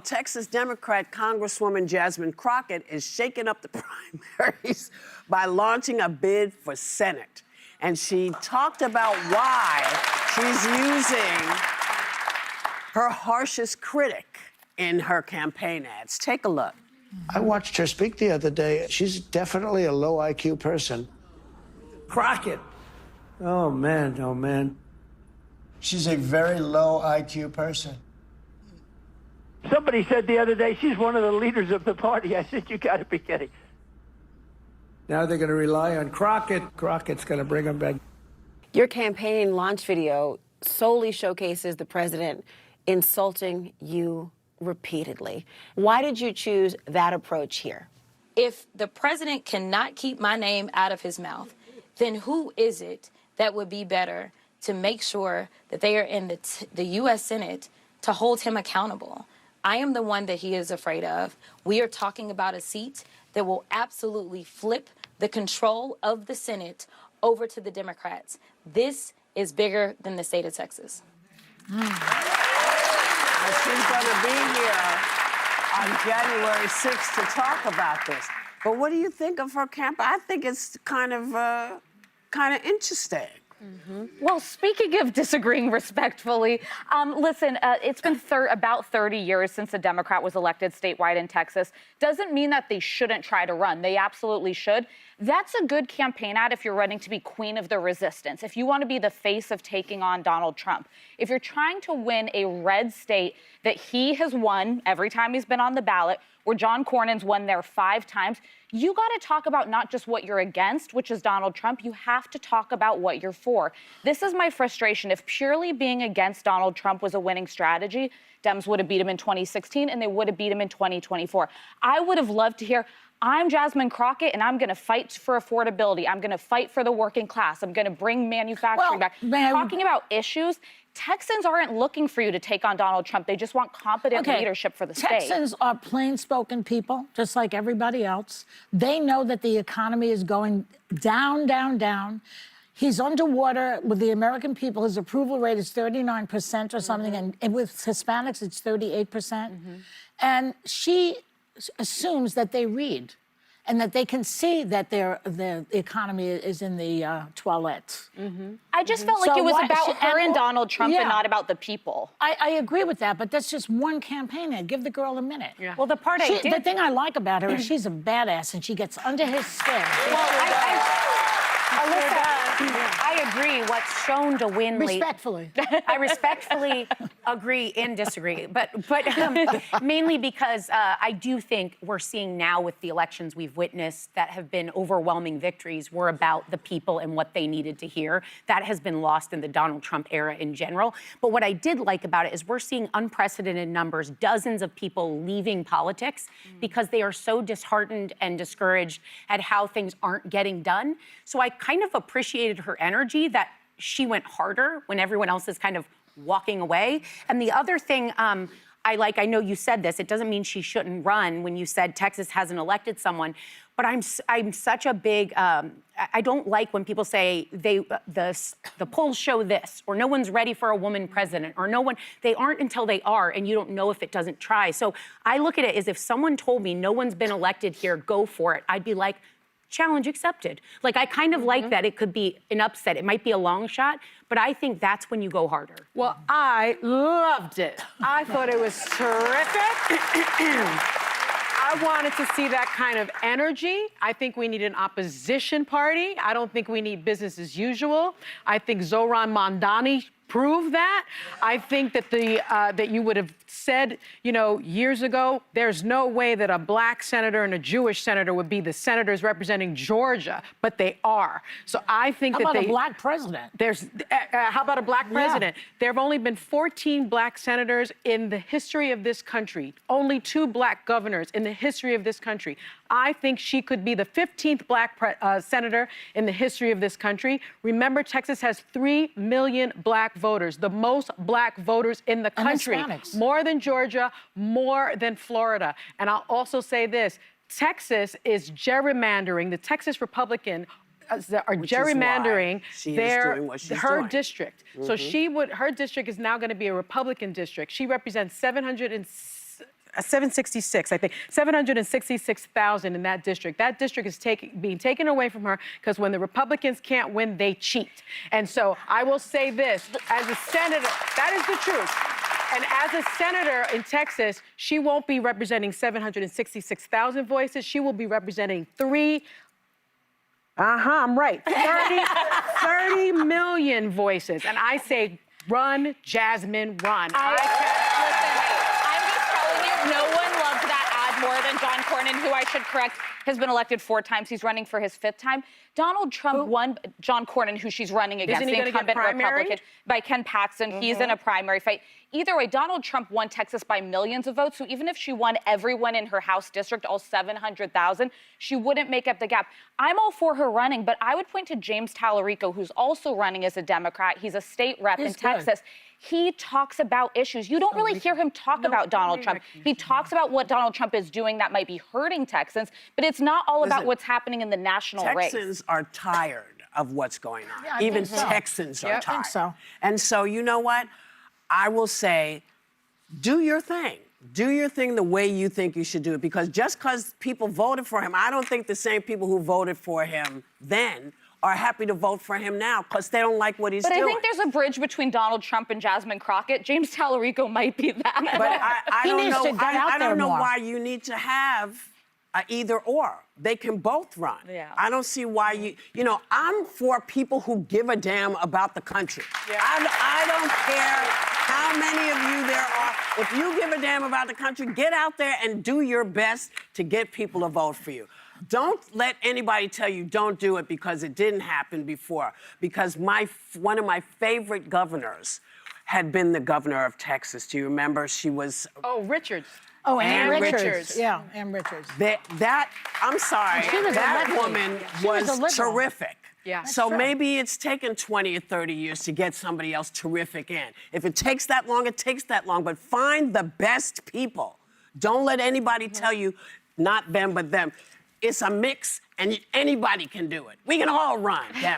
Texas Democrat Congresswoman Jasmine Crockett is shaking up the primaries by launching a bid for Senate. And she talked about why she's using her harshest critic in her campaign ads. Take a look. I watched her speak the other day. She's definitely a low IQ person. Crockett. Oh, man, oh, man. She's a very low IQ person. Somebody said the other day, she's one of the leaders of the party. I said, you got to be kidding. Now they're going to rely on Crockett. Crockett's going to bring them back. Your campaign launch video solely showcases the president insulting you repeatedly. Why did you choose that approach here? If the president cannot keep my name out of his mouth, then who is it that would be better to make sure that they are in the U.S. Senate to hold him accountable? I am the one that he is afraid of. We are talking about a seat that will absolutely flip the control of the Senate over to the Democrats. This is bigger than the state of Texas. She's going to be here on January 6th to talk about this. But what do you think of her campaign? I think it's kind of interesting. Mm-hmm. Well, speaking of disagreeing respectfully, listen, it's been about 30 years since a Democrat was elected statewide in Texas. Doesn't mean that they shouldn't try to run. They absolutely should. That's a good campaign ad if you're running to be queen of the resistance, if you want to be the face of taking on Donald Trump. If you're trying to win a red state that he has won every time he's been on the ballot, where John Cornyn's won there 5 times, you got to talk about not just what you're against, which is Donald Trump. You have to talk about what you're for. This is my frustration. If purely being against Donald Trump was a winning strategy, Dems would have beat him in 2016 and they would have beat him in 2024. I would have loved to hear, I'm Jasmine Crockett and I'm going to fight for affordability. I'm going to fight for the working class. I'm going to bring manufacturing back. Talking about issues, Texans aren't looking for you to take on Donald Trump. They just want competent leadership for the state. Texans are plain-spoken people, just like everybody else. They know that the economy is going down, down, down. He's underwater with the American people. His approval rate is 39% or something, and with Hispanics, it's 38%. And she assumes that they read and that they can see that the economy is in the toilet. I just felt like it was about her and Donald Trump and not about the people. I agree with that, but that's just one campaign ad. Give the girl a minute. Yeah. Well, the thing I like about her is she's a badass and she gets under his skin. I agree. What's shown to win respectfully. I respectfully agree and disagree, but mainly because I do think we're seeing now with the elections we've witnessed that have been overwhelming victories were about the people and what they needed to hear. That has been lost in the Donald Trump era in general. But what I did like about it is we're seeing unprecedented numbers, dozens of people leaving politics because they are so disheartened and discouraged at how things aren't getting done. So I kind of appreciated her energy that she went harder when everyone else is kind of walking away. And the other thing I know you said this, it doesn't mean she shouldn't run when you said Texas hasn't elected someone, but I'm such a big, I don't like when people say the polls show this, or no one's ready for a woman president, or they aren't until they are, and you don't know if it doesn't try. So I look at it as if someone told me no one's been elected here, go for it. I'd be like, challenge accepted. Like, I kind of like that it could be an upset. It might be a long shot, but I think that's when you go harder. Well, I loved it. I thought it was terrific. I wanted to see that kind of energy. I think we need an opposition party. I don't think we need business as usual. I think Zohran Mamdani proved that. I think that that you would have said, years ago, there's no way that a black senator and a Jewish senator would be the senators representing Georgia, but they are. So I think how about a black president? How about a black president? There have only been 14 black senators in the history of this country. Only 2 black governors in the history of this country. I think she could be the 15th black senator in the history of this country. Remember, Texas has 3 million black voters, the most black voters in the country. More than Georgia, more than Florida. And I'll also say this, Texas is gerrymandering. The Texas Republican are gerrymandering her district. So her district is now going to be a Republican district. She represents 766, I think, 766,000 in that district. That district is being taken away from her because when the Republicans can't win, they cheat. And so I will say this, as a senator, that is the truth. And as a senator in Texas, she won't be representing 766,000 voices. She will be representing I'm right, 30 million voices. And I say, run, Jasmine, run. I'm just telling you, no one loved that ad more than John Cornyn, who I should correct, has been elected 4 times. He's running for his 5th time. Donald Trump won, John Cornyn, who she's running against, Isn't he the incumbent Republican, by Ken Paxton. He's in a primary fight. Either way, Donald Trump won Texas by millions of votes, so even if she won everyone in her House district, all 700,000, she wouldn't make up the gap. I'm all for her running, but I would point to James Tallarico, who's also running as a Democrat. He's a state rep in Texas. He talks about issues. You don't really hear him talk about Donald Trump. He talks about what Donald Trump is doing that might be hurting Texans, but it's not all about what's happening in the national race. Texans are tired of what's going on. Yeah, Even think so. Texans are I tired. think so. And so, you know what? I will say, do your thing. Do your thing the way you think you should do it. Because just because people voted for him, I don't think the same people who voted for him then are happy to vote for him now because they don't like what he's doing. But I think there's a bridge between Donald Trump and Jasmine Crockett. James Tallarico might be that. But I He don't needs know. to get out I don't there know more. why you need to have either or. They can both run. Yeah. I don't see why I'm for people who give a damn about the country. Yeah. I don't care how many of you there are. If you give a damn about the country, get out there and do your best to get people to vote for you. Don't let anybody tell you don't do it because it didn't happen before. Because one of my favorite governors had been the governor of Texas. Do you remember? She was... Oh, Richards. Oh, Ann Ann Richards. Richards. Yeah, Ann Richards. I'm sorry, She was a that liberal. woman She was a was liberal. terrific. Yeah. So true. maybe it's taken 20 or 30 years to get somebody else terrific in. If it takes that long, it takes that long. But find the best people. Don't let anybody tell you, not them, but them. It's a mix, and anybody can do it. We can all run. Damn it.